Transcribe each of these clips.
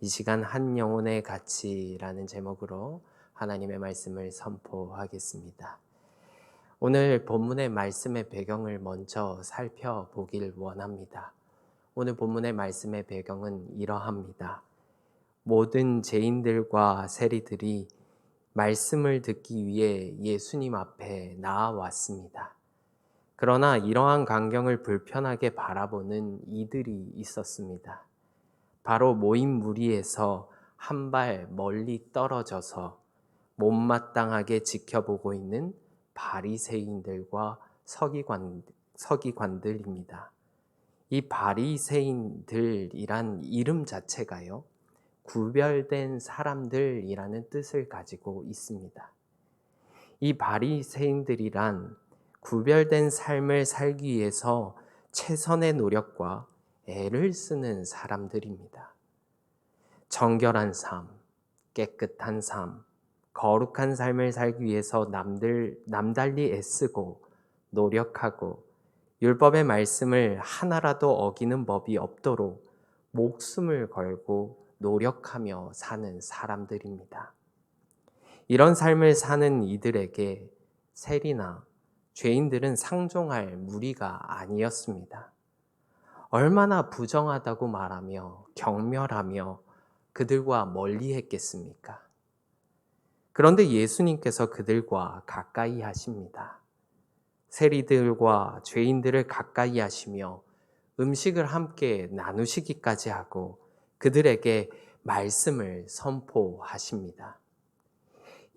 이 시간 한 영혼의 가치라는 제목으로 하나님의 말씀을 선포하겠습니다. 오늘 본문의 말씀의 배경을 먼저 살펴보길 원합니다. 오늘 본문의 말씀의 배경은 이러합니다. 모든 죄인들과 세리들이 말씀을 듣기 위해 예수님 앞에 나아왔습니다. 그러나 이러한 광경을 불편하게 바라보는 이들이 있었습니다. 바로 모인 무리에서 한 발 멀리 떨어져서 못마땅하게 지켜보고 있는 바리새인들과 서기관들입니다. 이 바리새인들이란 이름 자체가요, 구별된 사람들이라는 뜻을 가지고 있습니다. 이 바리새인들이란 구별된 삶을 살기 위해서 최선의 노력과 애를 쓰는 사람들입니다. 정결한 삶, 깨끗한 삶, 거룩한 삶을 살기 위해서 남달리 애쓰고 노력하고 율법의 말씀을 하나라도 어기는 법이 없도록 목숨을 걸고 노력하며 사는 사람들입니다. 이런 삶을 사는 이들에게 세리나 죄인들은 상종할 무리가 아니었습니다. 얼마나 부정하다고 말하며 경멸하며 그들과 멀리 했겠습니까? 그런데 예수님께서 그들과 가까이 하십니다. 세리들과 죄인들을 가까이 하시며 음식을 함께 나누시기까지 하고 그들에게 말씀을 선포하십니다.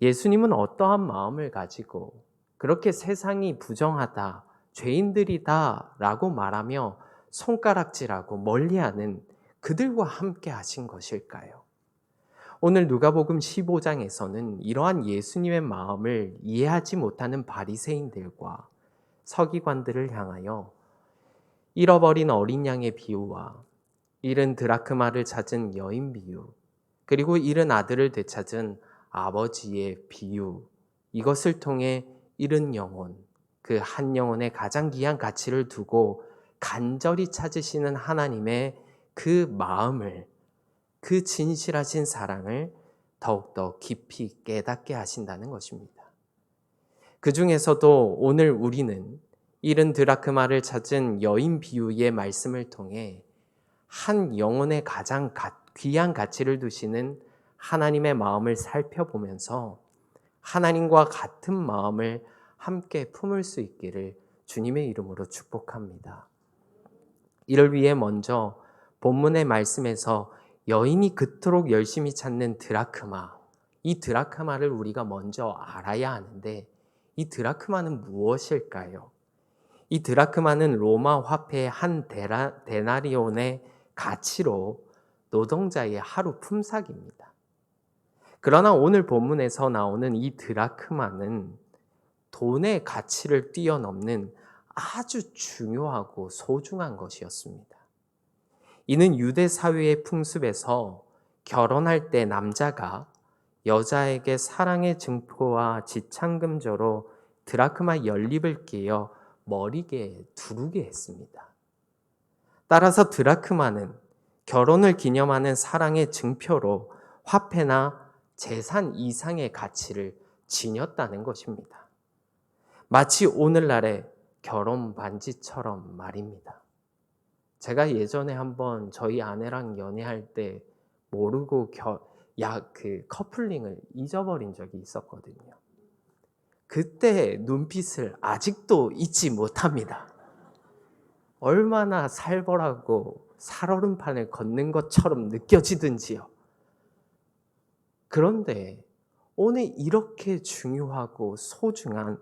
예수님은 어떠한 마음을 가지고 그렇게 세상이 부정하다, 죄인들이다 라고 말하며 손가락질하고 멀리하는 그들과 함께 하신 것일까요? 오늘 누가복음 15장에서는 이러한 예수님의 마음을 이해하지 못하는 바리새인들과 서기관들을 향하여 잃어버린 어린 양의 비유와 잃은 드라크마를 찾은 여인 비유, 그리고 잃은 아들을 되찾은 아버지의 비유, 이것을 통해 잃은 영혼, 그 한 영혼의 가장 귀한 가치를 두고 간절히 찾으시는 하나님의 그 마음을, 그 진실하신 사랑을 더욱더 깊이 깨닫게 하신다는 것입니다. 그 중에서도 오늘 우리는 잃은 드라크마를 찾은 여인 비유의 말씀을 통해 한 영혼의 가장 귀한 가치를 두시는 하나님의 마음을 살펴보면서 하나님과 같은 마음을 함께 품을 수 있기를 주님의 이름으로 축복합니다. 이를 위해 먼저 본문의 말씀에서 여인이 그토록 열심히 찾는 드라크마, 이 드라크마를 우리가 먼저 알아야 하는데 이 드라크마는 무엇일까요? 이 드라크마는 로마 화폐의 한 데나리온의 가치로 노동자의 하루 품삯입니다. 그러나 오늘 본문에서 나오는 이 드라크마는 돈의 가치를 뛰어넘는 아주 중요하고 소중한 것이었습니다. 이는 유대 사회의 풍습에서 결혼할 때 남자가 여자에게 사랑의 증표와 지참금조로 드라크마 연립을 끼워 머리에 두르게 했습니다. 따라서 드라크마는 결혼을 기념하는 사랑의 증표로 화폐나 재산 이상의 가치를 지녔다는 것입니다. 마치 오늘날의 결혼 반지처럼 말입니다. 제가 예전에 한번 저희 아내랑 연애할 때 모르고 커플링을 잊어버린 적이 있었거든요. 그때 눈빛을 아직도 잊지 못합니다. 얼마나 살벌하고 살얼음판을 걷는 것처럼 느껴지든지요. 그런데 오늘 이렇게 중요하고 소중한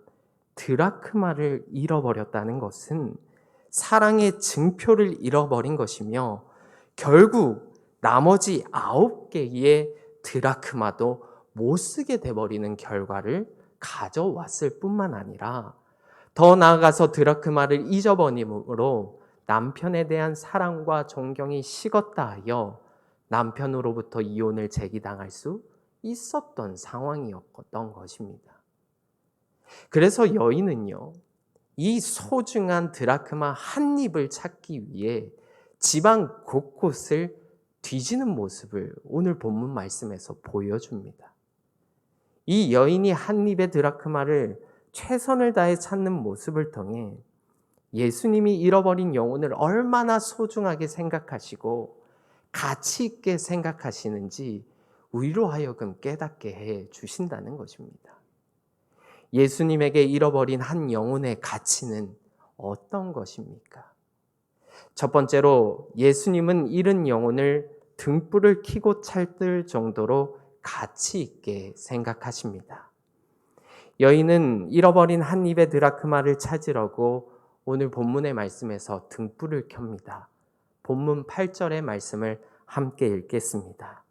드라크마를 잃어버렸다는 것은 사랑의 증표를 잃어버린 것이며 결국 나머지 9개의 드라크마도 못 쓰게 돼버리는 결과를 가져왔을 뿐만 아니라 더 나아가서 드라크마를 잊어버림으로 남편에 대한 사랑과 존경이 식었다 하여 남편으로부터 이혼을 제기당할 수 있었던 상황이었던 것입니다. 그래서 여인은요, 이 소중한 드라크마 한 입을 찾기 위해 지방 곳곳을 뒤지는 모습을 오늘 본문 말씀에서 보여줍니다. 이 여인이 한 입의 드라크마를 최선을 다해 찾는 모습을 통해 예수님이 잃어버린 영혼을 얼마나 소중하게 생각하시고 가치 있게 생각하시는지 우리로 하여금 깨닫게 해 주신다는 것입니다. 예수님에게 잃어버린 한 영혼의 가치는 어떤 것입니까? 첫 번째로 예수님은 잃은 영혼을 등불을 켜고 찾을 정도로 가치 있게 생각하십니다. 여인은 잃어버린 한 입의 드라크마를 찾으려고 오늘 본문의 말씀에서 등불을 켭니다. 본문 8절의 말씀을 함께 읽겠습니다.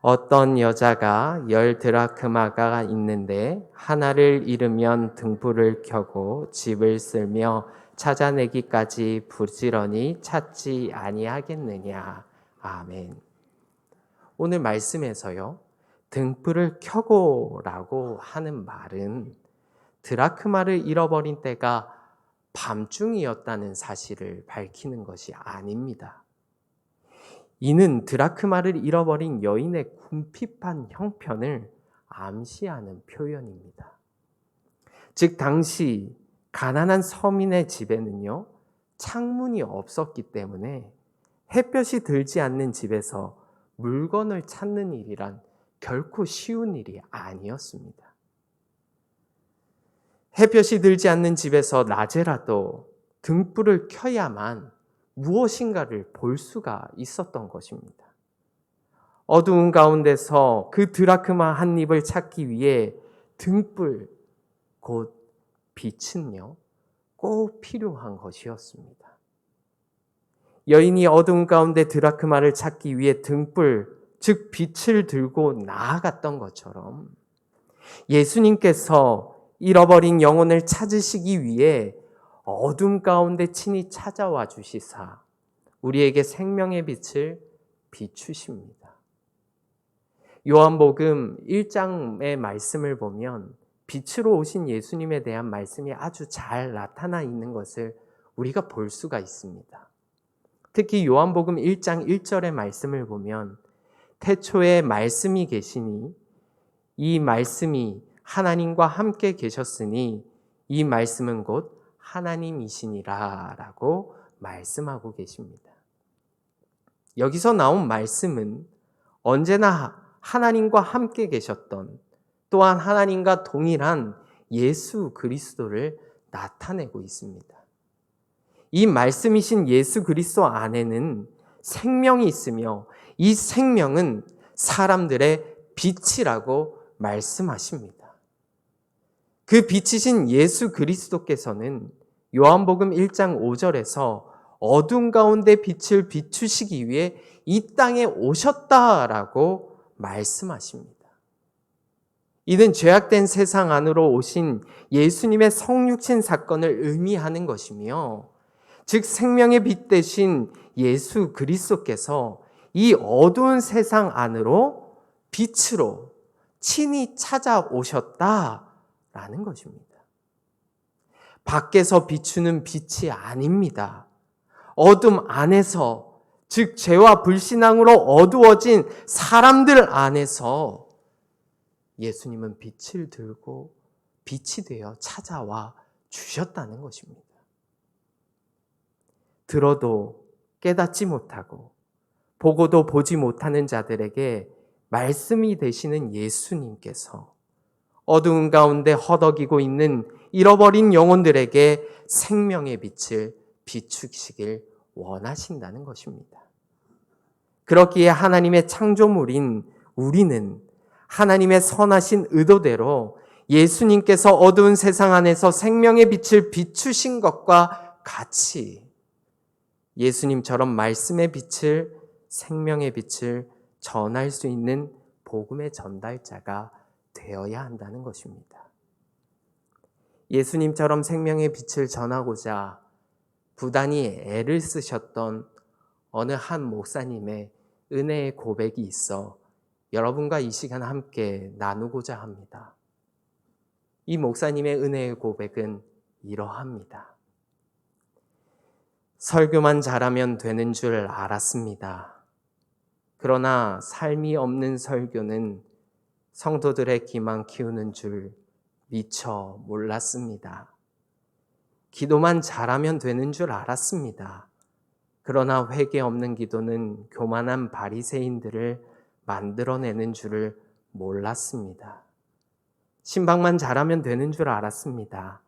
어떤 여자가 10 드라크마가 있는데 하나를 잃으면 등불을 켜고 집을 쓸며 찾아내기까지 부지런히 찾지 아니하겠느냐. 아멘. 오늘 말씀에서요, 등불을 켜고라고 하는 말은 드라크마를 잃어버린 때가 밤중이었다는 사실을 밝히는 것이 아닙니다. 이는 드라크마를 잃어버린 여인의 궁핍한 형편을 암시하는 표현입니다. 즉 당시 가난한 서민의 집에는요, 창문이 없었기 때문에 햇볕이 들지 않는 집에서 물건을 찾는 일이란 결코 쉬운 일이 아니었습니다. 햇볕이 들지 않는 집에서 낮에라도 등불을 켜야만 무엇인가를 볼 수가 있었던 것입니다. 어두운 가운데서 그 드라크마 한 입을 찾기 위해 등불, 곧 빛은요, 꼭 필요한 것이었습니다. 여인이 어두운 가운데 드라크마를 찾기 위해 등불, 즉 빛을 들고 나아갔던 것처럼 예수님께서 잃어버린 영혼을 찾으시기 위해 어둠 가운데 친히 찾아와 주시사 우리에게 생명의 빛을 비추십니다. 요한복음 1장의 말씀을 보면 빛으로 오신 예수님에 대한 말씀이 아주 잘 나타나 있는 것을 우리가 볼 수가 있습니다. 특히 요한복음 1장 1절의 말씀을 보면 태초에 말씀이 계시니 이 말씀이 하나님과 함께 계셨으니 이 말씀은 곧 하나님이시니라 라고 말씀하고 계십니다. 여기서 나온 말씀은 언제나 하나님과 함께 계셨던, 또한 하나님과 동일한 예수 그리스도를 나타내고 있습니다. 이 말씀이신 예수 그리스도 안에는 생명이 있으며 이 생명은 사람들의 빛이라고 말씀하십니다. 그 빛이신 예수 그리스도께서는 요한복음 1장 5절에서 어둠 가운데 빛을 비추시기 위해 이 땅에 오셨다라고 말씀하십니다. 이는 죄악된 세상 안으로 오신 예수님의 성육신 사건을 의미하는 것이며, 즉 생명의 빛 되신 예수 그리스도께서 이 어두운 세상 안으로 빛으로 친히 찾아오셨다라는 것입니다. 밖에서 비추는 빛이 아닙니다. 어둠 안에서, 즉 죄와 불신앙으로 어두워진 사람들 안에서 예수님은 빛을 들고 빛이 되어 찾아와 주셨다는 것입니다. 들어도 깨닫지 못하고 보고도 보지 못하는 자들에게 말씀이 되시는 예수님께서 어두운 가운데 허덕이고 있는 잃어버린 영혼들에게 생명의 빛을 비추시길 원하신다는 것입니다. 그렇기에 하나님의 창조물인 우리는 하나님의 선하신 의도대로 예수님께서 어두운 세상 안에서 생명의 빛을 비추신 것과 같이 예수님처럼 말씀의 빛을, 생명의 빛을 전할 수 있는 복음의 전달자가 되어야 한다는 것입니다. 예수님처럼 생명의 빛을 전하고자 부단히 애를 쓰셨던 어느 한 목사님의 은혜의 고백이 있어 여러분과 이 시간 함께 나누고자 합니다. 이 목사님의 은혜의 고백은 이러합니다. 설교만 잘하면 되는 줄 알았습니다. 그러나 삶이 없는 설교는 성도들의 기만 키우는 줄 미처 몰랐습니다. 기도만 잘하면 되는 줄 알았습니다. 그러나 회개 없는 기도는 교만한 바리새인들을 만들어내는 줄을 몰랐습니다. 신방만 잘하면 되는 줄 알았습니다.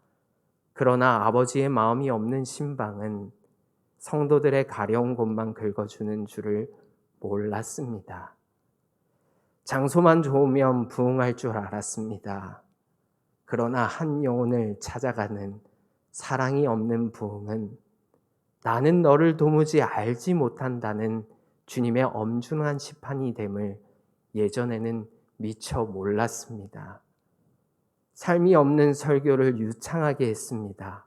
그러나 아버지의 마음이 없는 신방은 성도들의 가려운 곳만 긁어주는 줄을 몰랐습니다. 장소만 좋으면 부흥할 줄 알았습니다. 그러나 한 영혼을 찾아가는 사랑이 없는 부흥은 나는 너를 도무지 알지 못한다는 주님의 엄중한 심판이 됨을 예전에는 미처 몰랐습니다. 삶이 없는 설교를 유창하게 했습니다.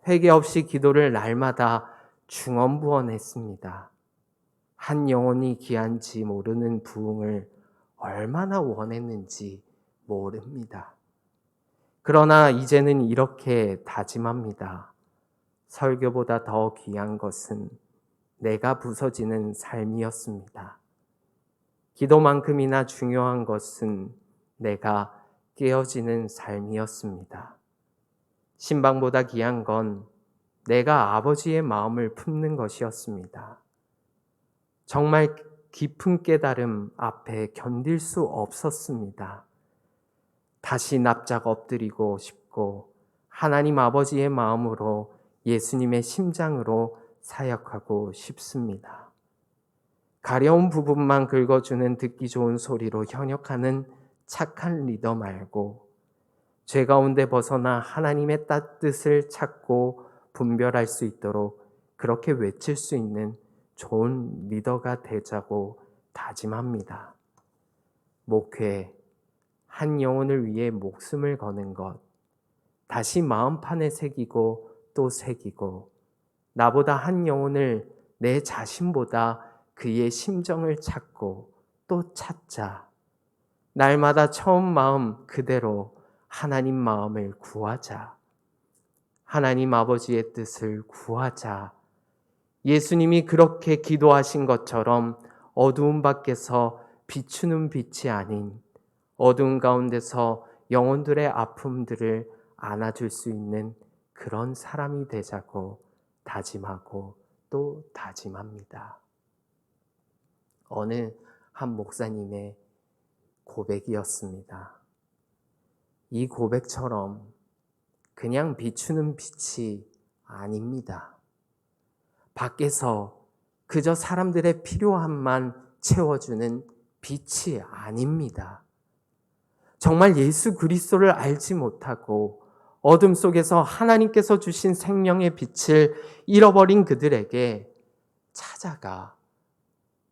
회개 없이 기도를 날마다 중언부언했습니다. 한 영혼이 귀한지 모르는 부흥을 얼마나 원했는지 모릅니다. 그러나 이제는 이렇게 다짐합니다. 설교보다 더 귀한 것은 내가 부서지는 삶이었습니다. 기도만큼이나 중요한 것은 내가 깨어지는 삶이었습니다. 신방보다 귀한 건 내가 아버지의 마음을 품는 것이었습니다. 정말 깊은 깨달음 앞에 견딜 수 없었습니다. 다시 납작 엎드리고 싶고 하나님 아버지의 마음으로 예수님의 심장으로 사역하고 싶습니다. 가려운 부분만 긁어주는 듣기 좋은 소리로 현역하는 착한 리더 말고 죄 가운데 벗어나 하나님의 뜻을 찾고 분별할 수 있도록 그렇게 외칠 수 있는 좋은 리더가 되자고 다짐합니다. 목회, 한 영혼을 위해 목숨을 거는 것, 다시 마음판에 새기고 또 새기고 나보다 한 영혼을 내 자신보다 그의 심정을 찾고 또 찾자. 날마다 처음 마음 그대로 하나님 마음을 구하자. 하나님 아버지의 뜻을 구하자. 예수님이 그렇게 기도하신 것처럼 어두운 밖에서 비추는 빛이 아닌 어두운 가운데서 영혼들의 아픔들을 안아줄 수 있는 그런 사람이 되자고 다짐하고 또 다짐합니다. 어느 한 목사님의 고백이었습니다. 이 고백처럼 그냥 비추는 빛이 아닙니다. 밖에서 그저 사람들의 필요함만 채워주는 빛이 아닙니다. 정말 예수 그리스도를 알지 못하고 어둠 속에서 하나님께서 주신 생명의 빛을 잃어버린 그들에게 찾아가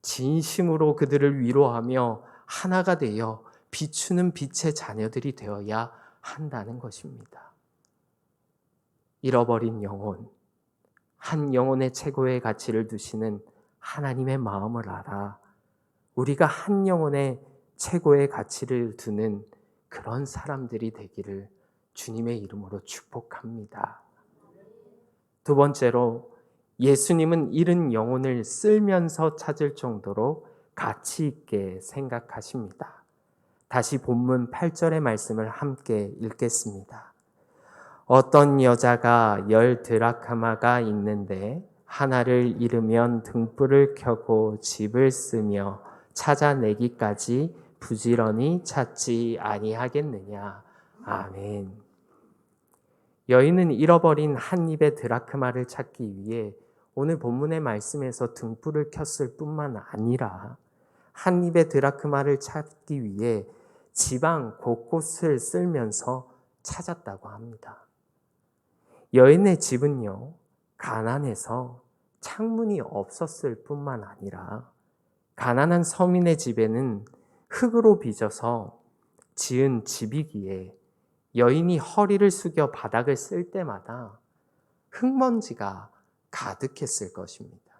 진심으로 그들을 위로하며 하나가 되어 비추는 빛의 자녀들이 되어야 한다는 것입니다. 잃어버린 영혼, 한 영혼의 최고의 가치를 두시는 하나님의 마음을 알아 우리가 한 영혼의 최고의 가치를 두는 그런 사람들이 되기를 주님의 이름으로 축복합니다. 두 번째로 예수님은 잃은 영혼을 쓸면서 찾을 정도로 가치 있게 생각하십니다. 다시 본문 8절의 말씀을 함께 읽겠습니다. 어떤 여자가 10 드라크마가 있는데 하나를 잃으면 등불을 켜고 집을 쓰며 찾아내기까지 부지런히 찾지 아니하겠느냐. 아멘. 여인은 잃어버린 한 입의 드라크마를 찾기 위해 오늘 본문의 말씀에서 등불을 켰을 뿐만 아니라 한 입의 드라크마를 찾기 위해 지방 곳곳을 쓸면서 찾았다고 합니다. 여인의 집은요, 가난해서 창문이 없었을 뿐만 아니라 가난한 서민의 집에는 흙으로 빚어서 지은 집이기에 여인이 허리를 숙여 바닥을 쓸 때마다 흙먼지가 가득했을 것입니다.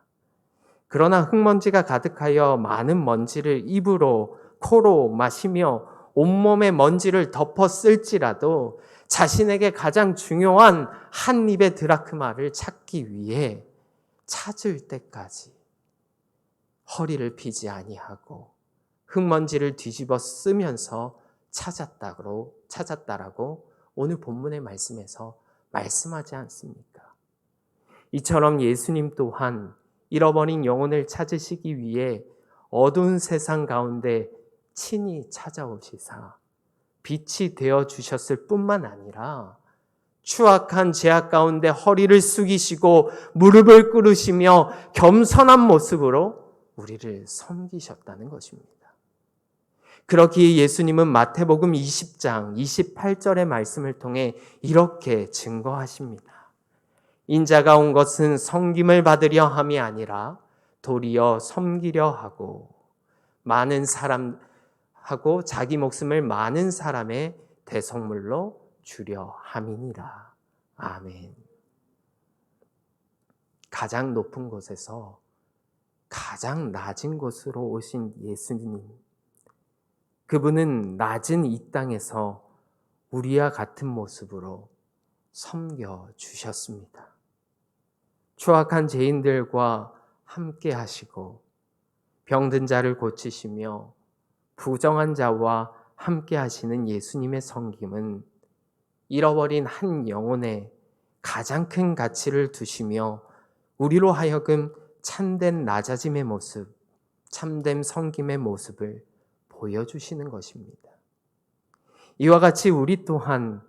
그러나 흙먼지가 가득하여 많은 먼지를 입으로, 코로 마시며 온몸에 먼지를 덮어 쓸지라도 자신에게 가장 중요한 한 입의 드라크마를 찾기 위해 찾을 때까지 허리를 피지 아니하고 흙먼지를 뒤집어 쓰면서 찾았다라고 오늘 본문의 말씀에서 말씀하지 않습니까? 이처럼 예수님 또한 잃어버린 영혼을 찾으시기 위해 어두운 세상 가운데 친히 찾아오시사 빛이 되어 주셨을 뿐만 아니라 추악한 죄악 가운데 허리를 숙이시고 무릎을 꿇으시며 겸손한 모습으로 우리를 섬기셨다는 것입니다. 그렇기에 예수님은 마태복음 20장 28절의 말씀을 통해 이렇게 증거하십니다. 인자가 온 것은 섬김을 받으려 함이 아니라 도리어 섬기려 하고 자기 목숨을 많은 사람의 대속물로 주려 함이니라. 아멘. 가장 높은 곳에서 가장 낮은 곳으로 오신 예수님. 그분은 낮은 이 땅에서 우리와 같은 모습으로 섬겨 주셨습니다. 추악한 죄인들과 함께 하시고 병든 자를 고치시며 부정한 자와 함께 하시는 예수님의 섬김은 잃어버린 한 영혼에 가장 큰 가치를 두시며 우리로 하여금 참된 낮아짐의 모습, 참된 섬김의 모습을 보여주시는 것입니다. 이와 같이 우리 또한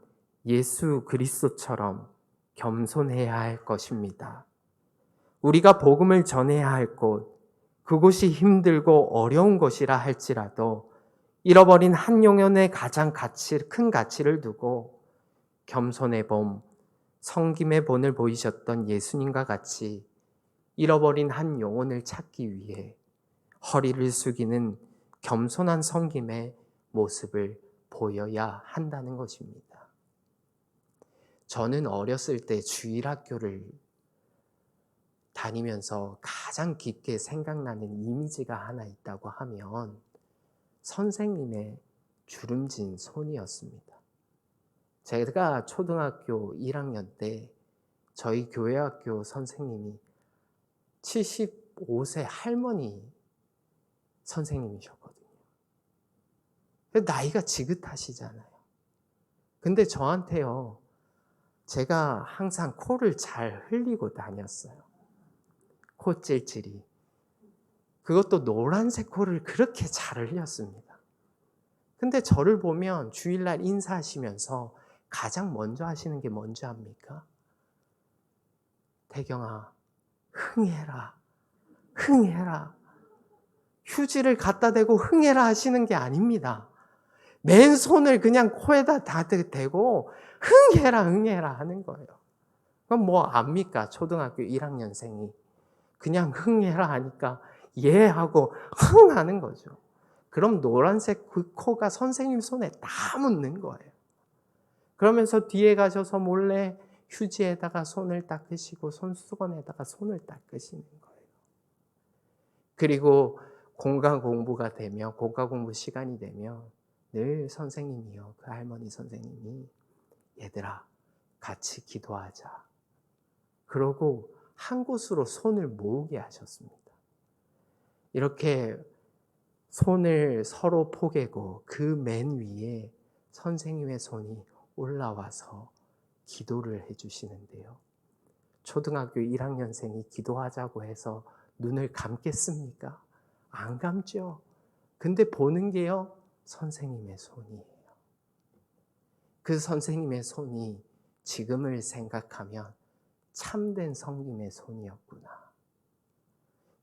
예수 그리스도처럼 겸손해야 할 것입니다. 우리가 복음을 전해야 할 곳, 그곳이 힘들고 어려운 것이라 할지라도 잃어버린 한 영혼의 가장 큰 가치를 두고 겸손의 봄, 섬김의 본을 보이셨던 예수님과 같이 잃어버린 한 영혼을 찾기 위해 허리를 숙이는 겸손한 섬김의 모습을 보여야 한다는 것입니다. 저는 어렸을 때 주일학교를 다니면서 가장 깊게 생각나는 이미지가 하나 있다고 하면 선생님의 주름진 손이었습니다. 제가 초등학교 1학년 때 저희 교회학교 선생님이 75세 할머니 선생님이셨거든요. 나이가 지긋하시잖아요. 근데 저한테요, 제가 항상 코를 잘 흘리고 다녔어요. 코 찔찔이. 그것도 노란색 코를 그렇게 잘 흘렸습니다. 근데 저를 보면 주일날 인사하시면서 가장 먼저 하시는 게 뭔지 압니까? 태경아, 흥해라. 흥해라. 휴지를 갖다 대고 흥해라 하시는 게 아닙니다. 맨손을 그냥 코에다 다 대고 흥해라 하는 거예요. 그럼 뭐 압니까? 초등학교 1학년생이. 그냥 흥해라 하니까 예 하고 흥 하는 거죠. 그럼 노란색 그 코가 선생님 손에 다 묻는 거예요. 그러면서 뒤에 가셔서 몰래 휴지에다가 손을 닦으시고 손수건에다가 손을 닦으시는 거예요. 그리고 공과 공부 시간이 되면 늘 선생님이요, 그 할머니 선생님이 얘들아 같이 기도하자. 그러고 한 곳으로 손을 모으게 하셨습니다. 이렇게 손을 서로 포개고 그 맨 위에 선생님의 손이 올라와서 기도를 해주시는데요. 초등학교 1학년생이 기도하자고 해서 눈을 감겠습니까? 안 감죠. 근데 보는 게요, 선생님의 손이에요. 그 선생님의 손이 지금을 생각하면 참된 섬김의 손이었구나.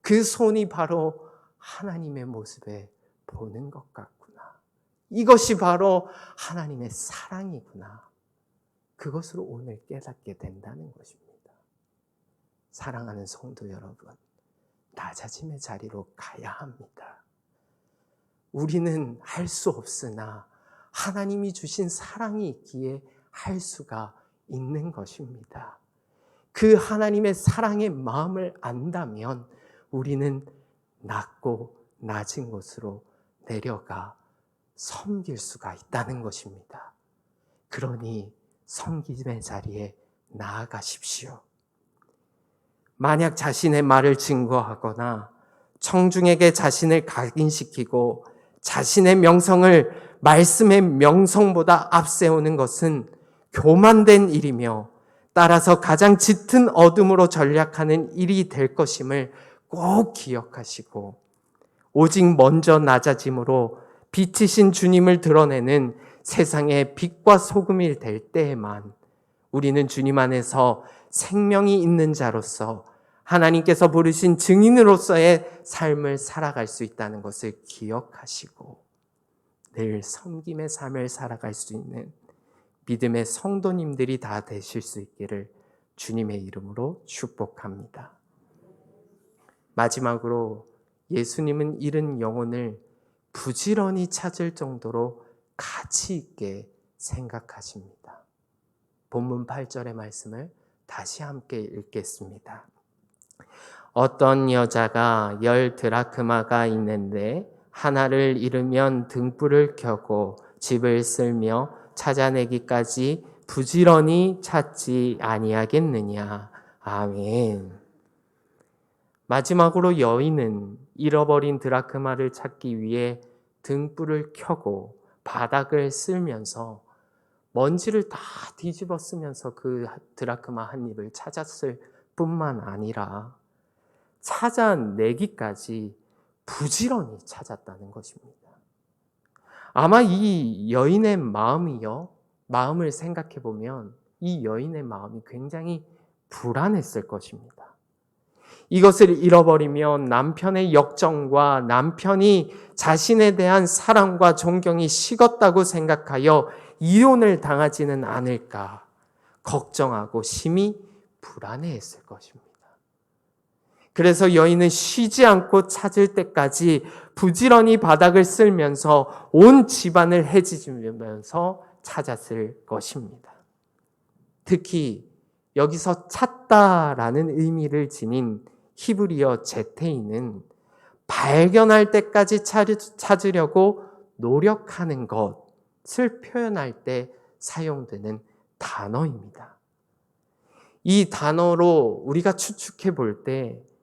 그 손이 바로 하나님의 모습에 보는 것 같구나. 이것이 바로 하나님의 사랑이구나. 그것으로 오늘 깨닫게 된다는 것입니다. 사랑하는 성도 여러분, 낮아짐의 자리로 가야 합니다. 우리는 할 수 없으나 하나님이 주신 사랑이 있기에 할 수가 있는 것입니다. 그 하나님의 사랑의 마음을 안다면 우리는 낮고 낮은 곳으로 내려가 섬길 수가 있다는 것입니다. 그러니 섬김의 자리에 나아가십시오. 만약 자신의 말을 증거하거나 청중에게 자신을 각인시키고 자신의 명성을 말씀의 명성보다 앞세우는 것은 교만된 일이며 따라서 가장 짙은 어둠으로 전략하는 일이 될 것임을 꼭 기억하시고 오직 먼저 낮아짐으로 빛이신 주님을 드러내는 세상의 빛과 소금이 될 때에만 우리는 주님 안에서 생명이 있는 자로서 하나님께서 부르신 증인으로서의 삶을 살아갈 수 있다는 것을 기억하시고 늘 섬김의 삶을 살아갈 수 있는 믿음의 성도님들이 다 되실 수 있기를 주님의 이름으로 축복합니다. 마지막으로 예수님은 잃은 영혼을 부지런히 찾을 정도로 가치 있게 생각하십니다. 본문 8절의 말씀을 다시 함께 읽겠습니다. 어떤 여자가 10 드라크마가 있는데 하나를 잃으면 등불을 켜고 집을 쓸며 찾아내기까지 부지런히 찾지 아니하겠느냐. 아멘. 마지막으로 여인은 잃어버린 드라크마를 찾기 위해 등불을 켜고 바닥을 쓸면서 먼지를 다 뒤집어 쓰면서 그 드라크마 한 입을 찾았을 뿐만 아니라 찾아내기까지 부지런히 찾았다는 것입니다. 아마 이 여인의 마음을 생각해 보면 이 여인의 마음이 굉장히 불안했을 것입니다. 이것을 잃어버리면 남편의 역정과 남편이 자신에 대한 사랑과 존경이 식었다고 생각하여 이혼을 당하지는 않을까 걱정하고 심히 불안해했을 것입니다. 그래서 여인은 쉬지 않고 찾을 때까지 부지런히 바닥을 쓸면서 온 집안을 헤집으면서 찾았을 것입니다. 특히 여기서 찾다라는 의미를 지닌 히브리어 제테이는 발견할 때까지 찾으려고 노력하는 것을 표현할 때 사용되는 단어입니다. 이 단어로 우리가 추측해 볼 때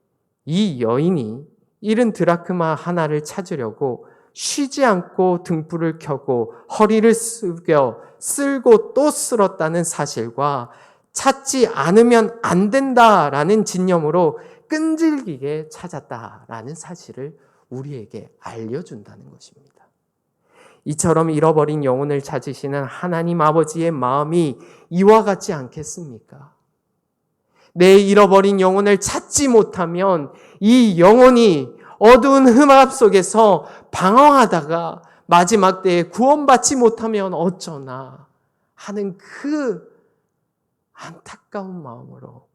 이 여인이 잃은 드라크마 하나를 찾으려고 쉬지 않고 등불을 켜고 허리를 숙여 쓸고 또 쓸었다는 사실과 찾지 않으면 안 된다라는 진념으로 끈질기게 찾았다라는 사실을 우리에게 알려준다는 것입니다. 이처럼 잃어버린 영혼을 찾으시는 하나님 아버지의 마음이 이와 같지 않겠습니까? 내 잃어버린 영혼을 찾지 못하면 이 영혼이 어두운 흠압 속에서 방황하다가 마지막 때에 구원받지 못하면 어쩌나 하는 그 안타까운 마음으로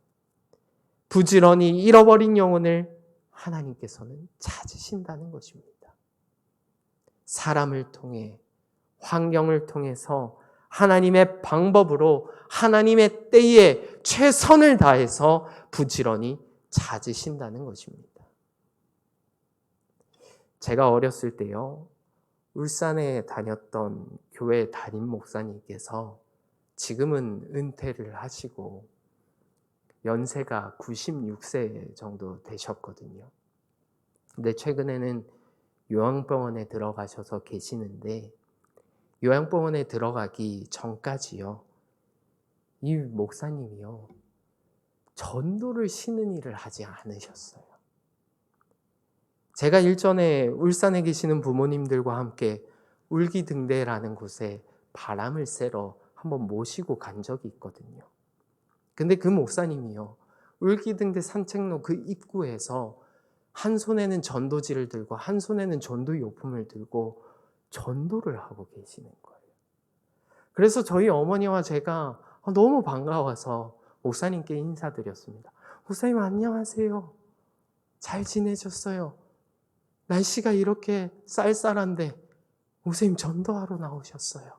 부지런히 잃어버린 영혼을 하나님께서는 찾으신다는 것입니다. 사람을 통해, 환경을 통해서 하나님의 방법으로 하나님의 때에 최선을 다해서 부지런히 찾으신다는 것입니다. 제가 어렸을 때요, 울산에 다녔던 교회 담임 목사님께서 지금은 은퇴를 하시고 연세가 96세 정도 되셨거든요. 근데 최근에는 요양병원에 들어가셔서 계시는데 요양병원에 들어가기 전까지요, 이 목사님이요, 전도를 쉬는 일을 하지 않으셨어요. 제가 일전에 울산에 계시는 부모님들과 함께 울기등대라는 곳에 바람을 쐬러 한번 모시고 간 적이 있거든요. 근데 그 목사님이요, 울기등대 산책로 그 입구에서 한 손에는 전도지를 들고 한 손에는 전도 용품을 들고 전도를 하고 계시는 거예요. 그래서 저희 어머니와 제가 너무 반가워서 목사님께 인사드렸습니다. 목사님 안녕하세요. 잘 지내셨어요? 날씨가 이렇게 쌀쌀한데 목사님 전도하러 나오셨어요.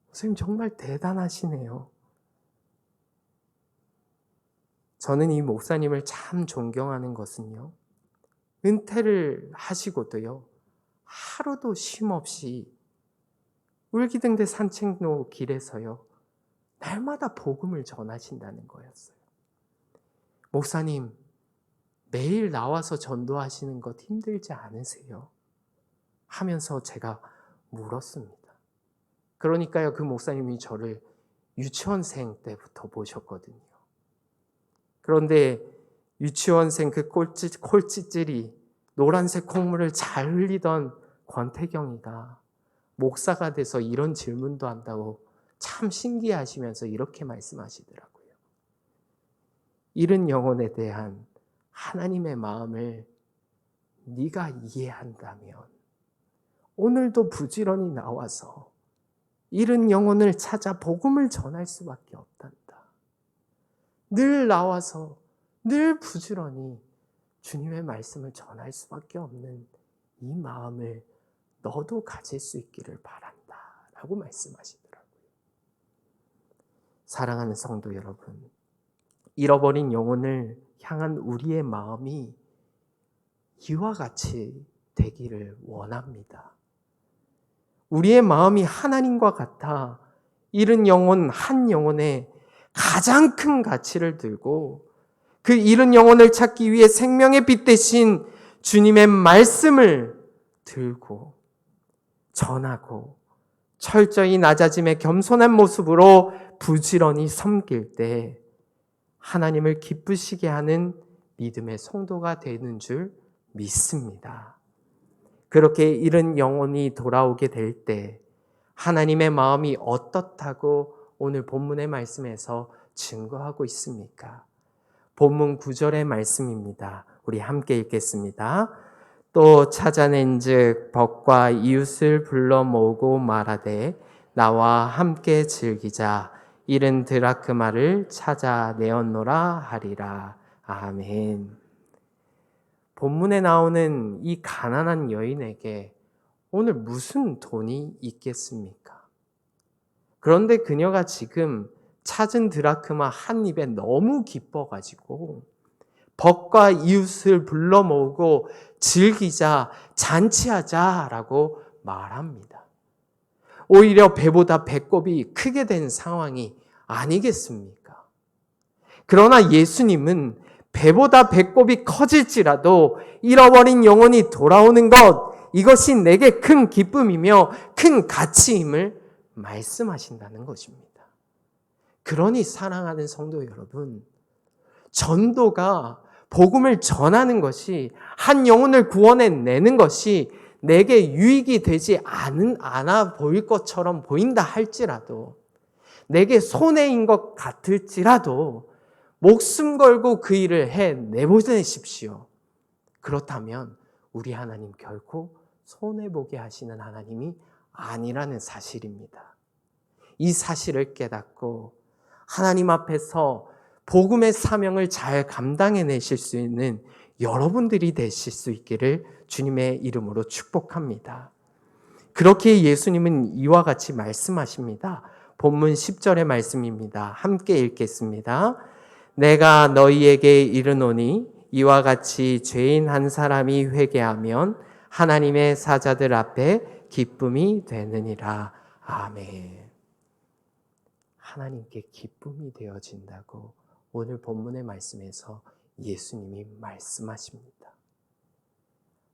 목사님 정말 대단하시네요. 저는 이 목사님을 참 존경하는 것은요, 은퇴를 하시고도요, 하루도 쉼없이 울기등대 산책로 길에서요, 날마다 복음을 전하신다는 거였어요. 목사님, 매일 나와서 전도하시는 것 힘들지 않으세요? 하면서 제가 물었습니다. 그러니까요, 그 목사님이 저를 유치원생 때부터 보셨거든요. 그런데 유치원생 그 콜찌질이 노란색 콧물을 잘 흘리던 권태경이가 목사가 돼서 이런 질문도 한다고 참 신기하시면서 이렇게 말씀하시더라고요. 잃은 영혼에 대한 하나님의 마음을 네가 이해한다면 오늘도 부지런히 나와서 잃은 영혼을 찾아 복음을 전할 수밖에 없단다. 늘 나와서 늘 부지런히 주님의 말씀을 전할 수밖에 없는 이 마음을 너도 가질 수 있기를 바란다 라고 말씀하시더라고요. 사랑하는 성도 여러분, 잃어버린 영혼을 향한 우리의 마음이 이와 같이 되기를 원합니다. 우리의 마음이 하나님과 같아 잃은 영혼 한 영혼에 가장 큰 가치를 들고 그 잃은 영혼을 찾기 위해 생명의 빛 대신 주님의 말씀을 들고 전하고 철저히 낮아짐의 겸손한 모습으로 부지런히 섬길 때 하나님을 기쁘시게 하는 믿음의 성도가 되는 줄 믿습니다. 그렇게 잃은 영혼이 돌아오게 될 때 하나님의 마음이 어떻다고 오늘 본문의 말씀에서 증거하고 있습니까? 본문 9절의 말씀입니다. 우리 함께 읽겠습니다. 또 찾아낸즉 벗과 이웃을 불러 모으고 말하되 나와 함께 즐기자 잃은 드라크마를 찾아내었노라 하리라. 아멘. 본문에 나오는 이 가난한 여인에게 오늘 무슨 돈이 있겠습니까? 그런데 그녀가 지금 찾은 드라크마 한 입에 너무 기뻐가지고 벗과 이웃을 불러 모으고 즐기자, 잔치하자라고 말합니다. 오히려 배보다 배꼽이 크게 된 상황이 아니겠습니까? 그러나 예수님은 배보다 배꼽이 커질지라도 잃어버린 영혼이 돌아오는 것, 이것이 내게 큰 기쁨이며 큰 가치임을 말씀하신다는 것입니다. 그러니 사랑하는 성도 여러분, 전도가 복음을 전하는 것이 한 영혼을 구원해내는 것이 내게 유익이 되지 않아 보일 것처럼 보인다 할지라도 내게 손해인 것 같을지라도 목숨 걸고 그 일을 해내보내십시오. 그렇다면 우리 하나님 결코 손해보게 하시는 하나님이 아니라는 사실입니다. 이 사실을 깨닫고 하나님 앞에서 복음의 사명을 잘 감당해내실 수 있는 여러분들이 되실 수 있기를 주님의 이름으로 축복합니다. 그렇게 예수님은 이와 같이 말씀하십니다. 본문 10절의 말씀입니다. 함께 읽겠습니다. 내가 너희에게 이르노니 이와 같이 죄인 한 사람이 회개하면 하나님의 사자들 앞에 기쁨이 되느니라. 아멘. 하나님께 기쁨이 되어진다고 오늘 본문의 말씀에서 예수님이 말씀하십니다.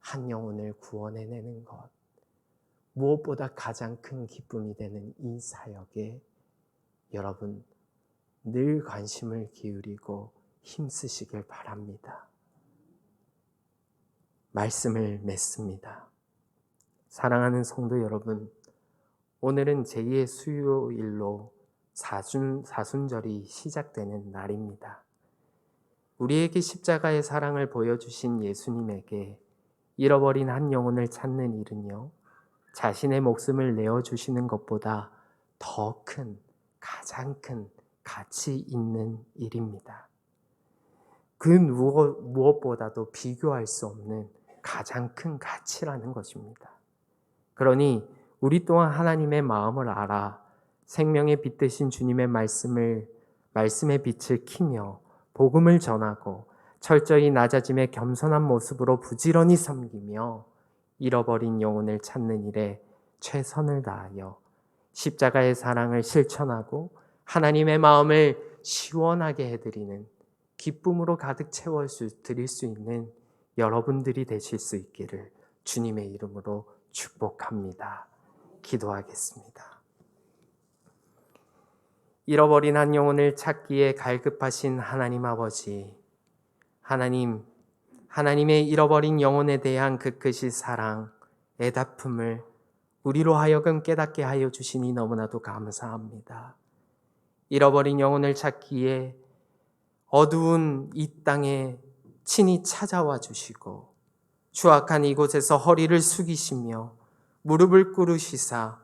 한 영혼을 구원해내는 것, 무엇보다 가장 큰 기쁨이 되는 이 사역에 여러분 늘 관심을 기울이고 힘쓰시길 바랍니다. 말씀을 맺습니다. 사랑하는 성도 여러분, 오늘은 제2의 수요일로 사순절이 시작되는 날입니다. 우리에게 십자가의 사랑을 보여주신 예수님에게 잃어버린 한 영혼을 찾는 일은요, 자신의 목숨을 내어주시는 것보다 더 큰, 가장 큰 가치 있는 일입니다. 그 무엇보다도 비교할 수 없는 가장 큰 가치라는 것입니다. 그러니 우리 또한 하나님의 마음을 알아 생명의 빛 되신 주님의 말씀의 빛을 키며 복음을 전하고 철저히 낮아짐의 겸손한 모습으로 부지런히 섬기며 잃어버린 영혼을 찾는 일에 최선을 다하여 십자가의 사랑을 실천하고 하나님의 마음을 시원하게 해드리는 기쁨으로 가득 채워 드릴 수 있는 여러분들이 되실 수 있기를 주님의 이름으로 축복합니다. 기도하겠습니다. 잃어버린 한 영혼을 찾기에 갈급하신 하나님 아버지, 하나님의 잃어버린 영혼에 대한 그 크신 사랑, 애다품을 우리로 하여금 깨닫게 하여 주시니 너무나도 감사합니다. 잃어버린 영혼을 찾기에 어두운 이 땅에 친히 찾아와 주시고 추악한 이곳에서 허리를 숙이시며 무릎을 꿇으시사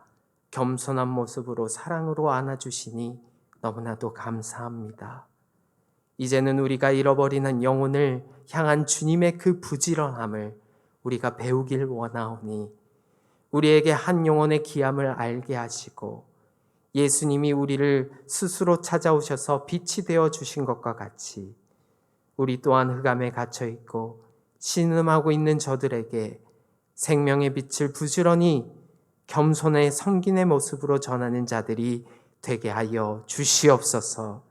겸손한 모습으로 사랑으로 안아주시니 너무나도 감사합니다. 이제는 우리가 잃어버리는 영혼을 향한 주님의 그 부지런함을 우리가 배우길 원하오니 우리에게 한 영혼의 귀함을 알게 하시고 예수님이 우리를 스스로 찾아오셔서 빛이 되어 주신 것과 같이 우리 또한 흑암에 갇혀 있고 신음하고 있는 저들에게 생명의 빛을 부지런히 겸손의 섬김의 모습으로 전하는 자들이 되게 하여 주시옵소서.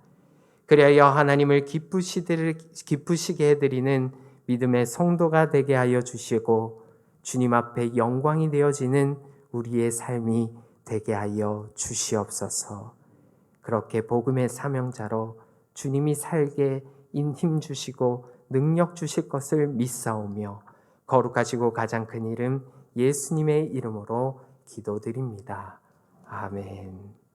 그리하여 하나님을 기쁘시게 해드리는 믿음의 성도가 되게 하여 주시고 주님 앞에 영광이 되어지는 우리의 삶이 되게 하여 주시옵소서. 그렇게 복음의 사명자로 주님이 살게 힘 주시고 능력 주실 것을 믿사오며 거룩하시고 가장 큰 이름 예수님의 이름으로 기도드립니다. 아멘.